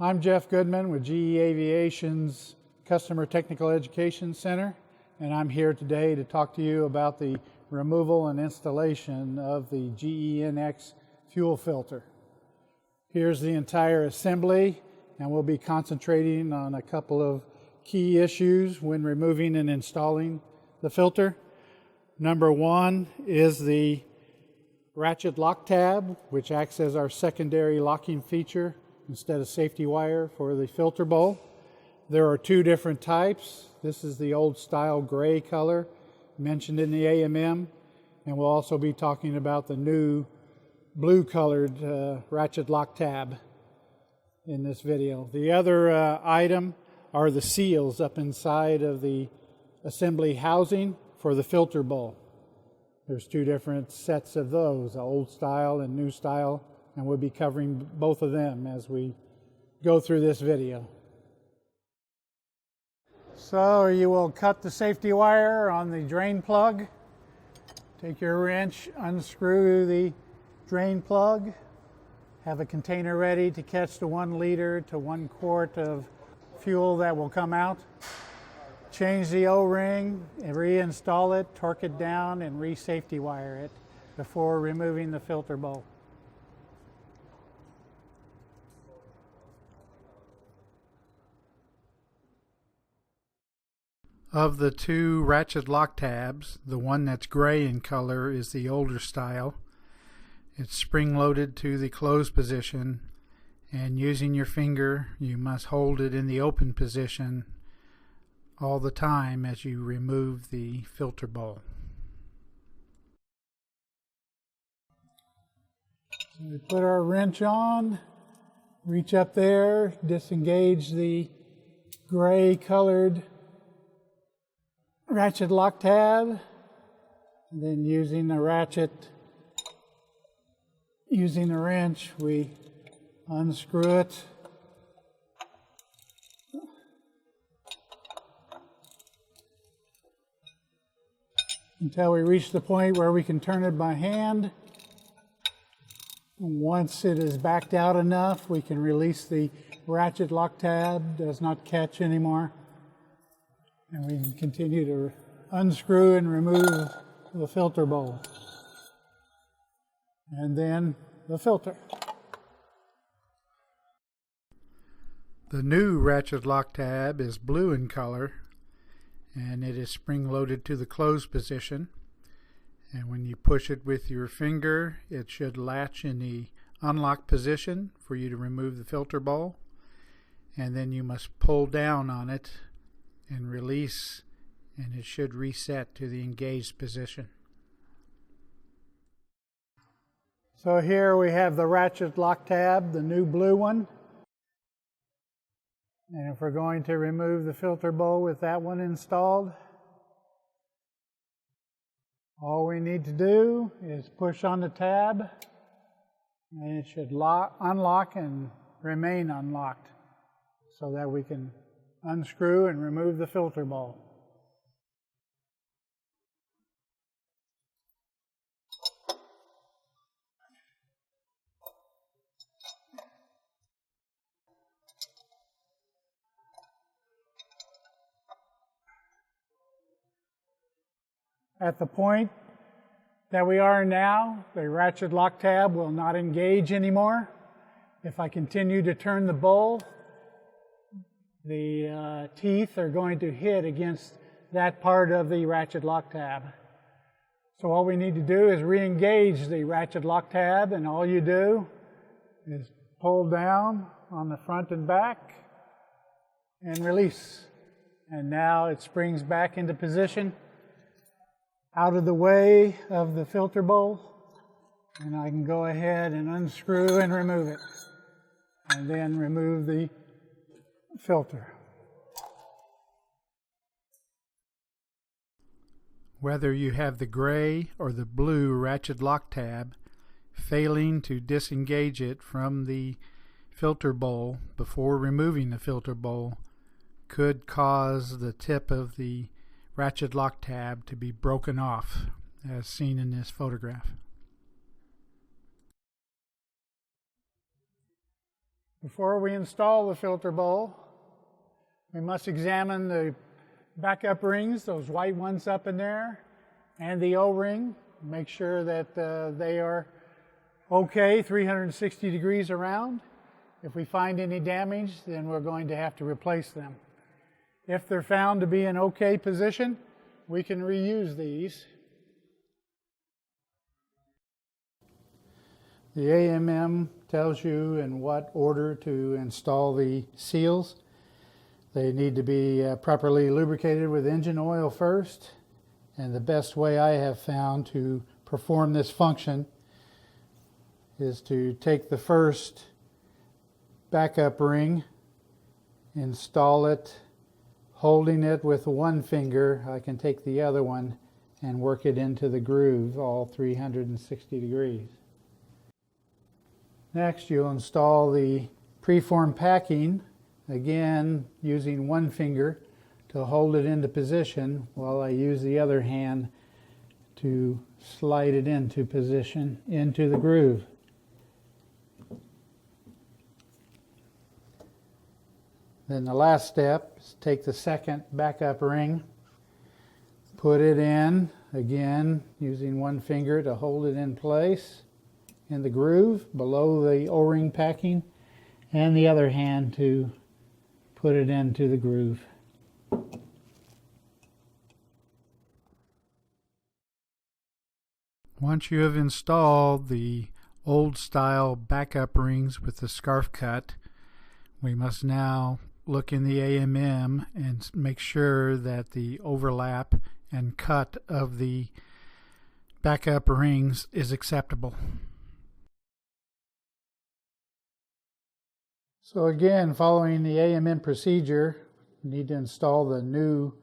I'm Jeff Goodman with GE Aviation's Customer Technical Education Center, and I'm here today to talk to you about the removal and installation of the GEnx fuel filter. Here's the entire assembly, and we'll be concentrating on a couple of key issues when removing and installing the filter. Number one is the ratchet lock tab, which acts as our secondary locking feature instead of safety wire for the filter bowl. There are two different types. This is the old style gray color mentioned in the AMM, and we'll also be talking about the new blue colored ratchet lock tab in this video. The other item are the seals up inside of the assembly housing for the filter bowl. There's two different sets of those, old style and new style, and we'll be covering both of them as we go through this video. So you will cut the safety wire on the drain plug. Take your wrench, unscrew the drain plug. Have a container ready to catch the 1 liter to 1 quart of fuel that will come out. Change the O-ring and reinstall it, torque it down, and re-safety wire it before removing the filter bowl. Of the two ratchet lock tabs, the one that's gray in color is the older style. It's spring-loaded to the closed position, and using your finger, you must hold it in the open position all the time as you remove the filter bowl. So we put our wrench on, reach up there, disengage the gray colored ratchet lock tab, and then using the wrench, we unscrew it. Until we reach the point where we can turn it by hand. Once it is backed out enough, we can release the ratchet lock tab, does not catch anymore. And we can continue to unscrew and remove the filter bowl. And then the filter. The new ratchet lock tab is blue in color, and it is spring-loaded to the closed position. And when you push it with your finger, it should latch in the unlock position for you to remove the filter bowl. And then you must pull down on it and release, and it should reset to the engaged position. So here we have the ratchet lock tab, the new blue one. And if we're going to remove the filter bowl with that one installed, all we need to do is push on the tab, and it should unlock and remain unlocked so that we can unscrew and remove the filter bowl. At the point that we are now, the ratchet lock tab will not engage anymore. If I continue to turn the bowl, the teeth are going to hit against that part of the ratchet lock tab. So all we need to do is re-engage the ratchet lock tab, and all you do is pull down on the front and back and release. And now it springs back into position out of the way of the filter bowl, and I can go ahead and unscrew and remove it, and then remove the filter. Whether you have the gray or the blue ratchet lock tab, failing to disengage it from the filter bowl before removing the filter bowl could cause the tip of the ratchet lock tab to be broken off, as seen in this photograph. Before we install the filter bowl, we must examine the backup rings, those white ones up in there, and the O-ring. Make sure that they are okay, 360 degrees around. If we find any damage, then we're going to have to replace them. If they're found to be in okay position, we can reuse these. The AMM tells you in what order to install the seals. They need to be properly lubricated with engine oil first, and the best way I have found to perform this function is to take the first backup ring, install it, holding it with one finger. I can take the other one and work it into the groove, all 360 degrees. Next, you'll install the preform packing, again using one finger to hold it into position while I use the other hand to slide it into position into the groove. Then the last step is take the second backup ring, put it in, again using one finger to hold it in place in the groove below the O-ring packing, and the other hand to put it into the groove. Once you have installed the old style backup rings with the scarf cut, we must now look in the AMM and make sure that the overlap and cut of the backup rings is acceptable. So again, following the AMM procedure, we need to install the new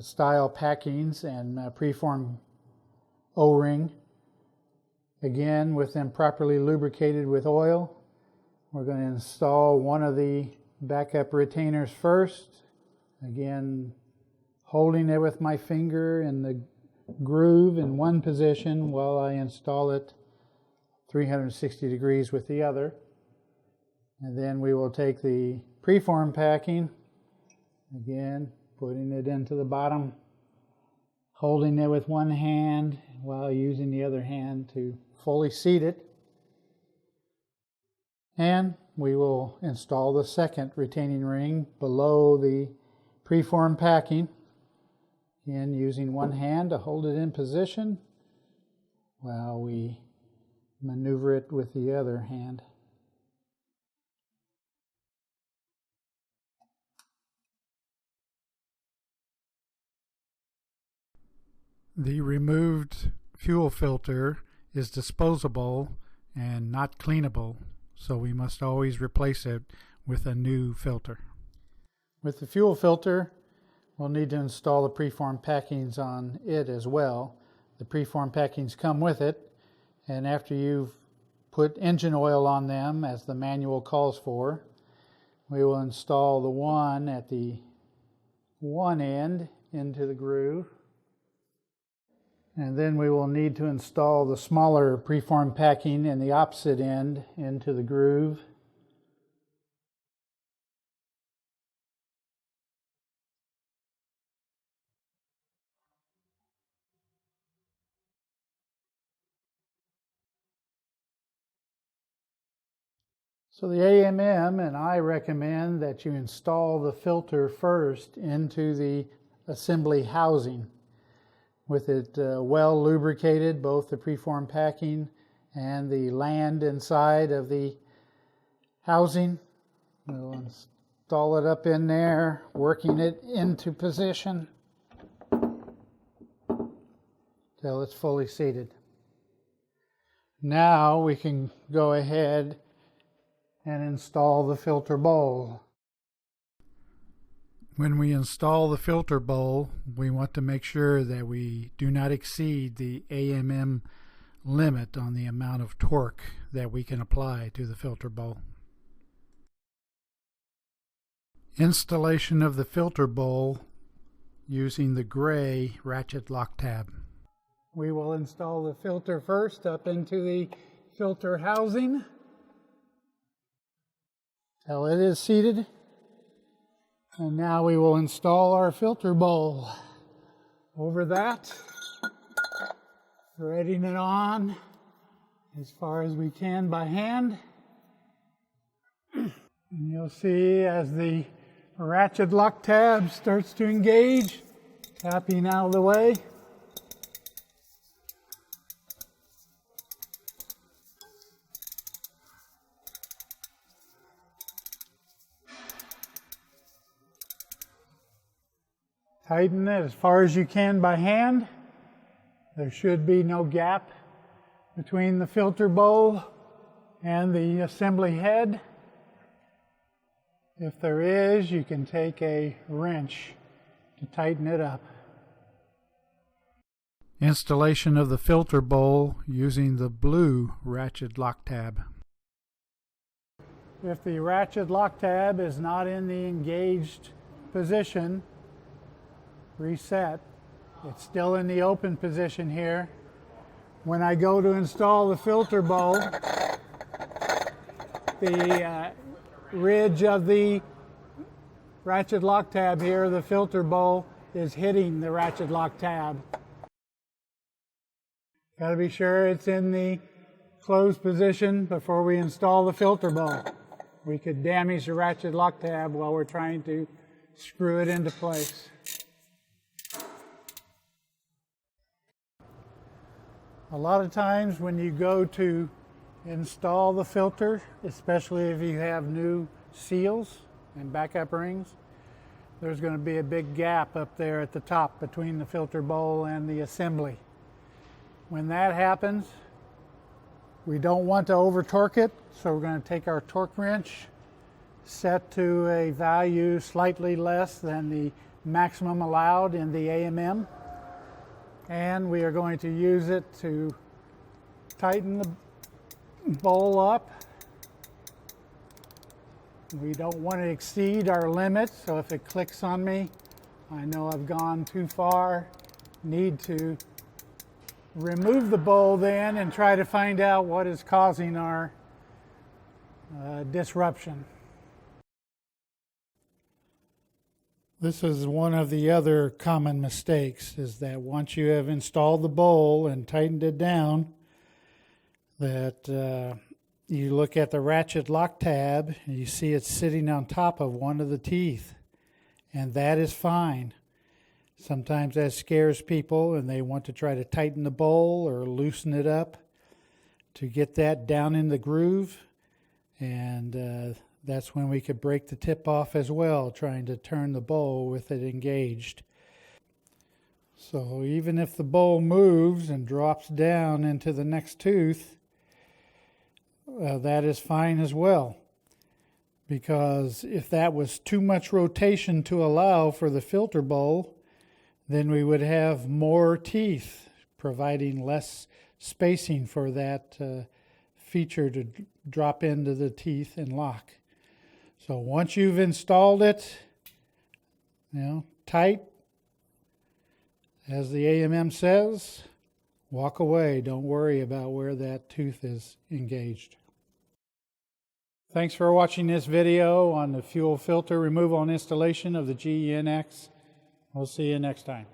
style packings and preform O-ring. Again, with them properly lubricated with oil. We're going to install one of the backup retainers first. Again, holding it with my finger in the groove in one position while I install it 360 degrees with the other. And then we will take the preform packing, again putting it into the bottom, holding it with one hand while using the other hand to fully seat it. And we will install the second retaining ring below the preform packing, again using one hand to hold it in position while we maneuver it with the other hand. The removed fuel filter is disposable and not cleanable, so we must always replace it with a new filter. With the fuel filter, we'll need to install the preform packings on it as well. The preform packings come with it, and after you've put engine oil on them, as the manual calls for, we will install the one at the one end into the groove. And then we will need to install the smaller preform packing in the opposite end into the groove. So the AMM and I recommend that you install the filter first into the assembly housing. With it well lubricated, both the preform packing and the land inside of the housing. We'll install it up in there, working it into position till it's fully seated. Now we can go ahead and install the filter bowl. When we install the filter bowl, we want to make sure that we do not exceed the AMM limit on the amount of torque that we can apply to the filter bowl. Installation of the filter bowl using the gray ratchet lock tab. We will install the filter first up into the filter housing. till it is seated. And now we will install our filter bowl over that, threading it on as far as we can by hand. And you'll see as the ratchet lock tab starts to engage, tapping out of the way. Tighten it as far as you can by hand. There should be no gap between the filter bowl and the assembly head. If there is, you can take a wrench to tighten it up. Installation of the filter bowl using the blue ratchet lock tab. If the ratchet lock tab is not in the engaged position, reset. It's still in the open position here. When I go to install the filter bowl, the ridge of the ratchet lock tab here, the filter bowl, is hitting the ratchet lock tab. Got to be sure it's in the closed position before we install the filter bowl. We could damage the ratchet lock tab while we're trying to screw it into place. A lot of times when you go to install the filter, especially if you have new seals and backup rings, there's going to be a big gap up there at the top between the filter bowl and the assembly. When that happens, we don't want to over torque it, so we're going to take our torque wrench, set to a value slightly less than the maximum allowed in the AMM, and we are going to use it to tighten the bowl up. We don't want to exceed our limit, so if it clicks on me, I know I've gone too far. Need to remove the bowl then and try to find out what is causing our disruption. This is one of the other common mistakes, is that once you have installed the bowl and tightened it down, that you look at the ratchet lock tab and you see it sitting on top of one of the teeth, and that is fine. Sometimes that scares people and they want to try to tighten the bowl or loosen it up to get that down in the groove, and that's when we could break the tip off as well, trying to turn the bowl with it engaged. So even if the bowl moves and drops down into the next tooth, that is fine as well. Because if that was too much rotation to allow for the filter bowl, then we would have more teeth, providing less spacing for that feature to drop into the teeth and lock. So once you've installed it, tight, as the AMM says, walk away. Don't worry about where that tooth is engaged. Thanks for watching this video on the fuel filter removal and installation of the GEnx. We'll see you next time.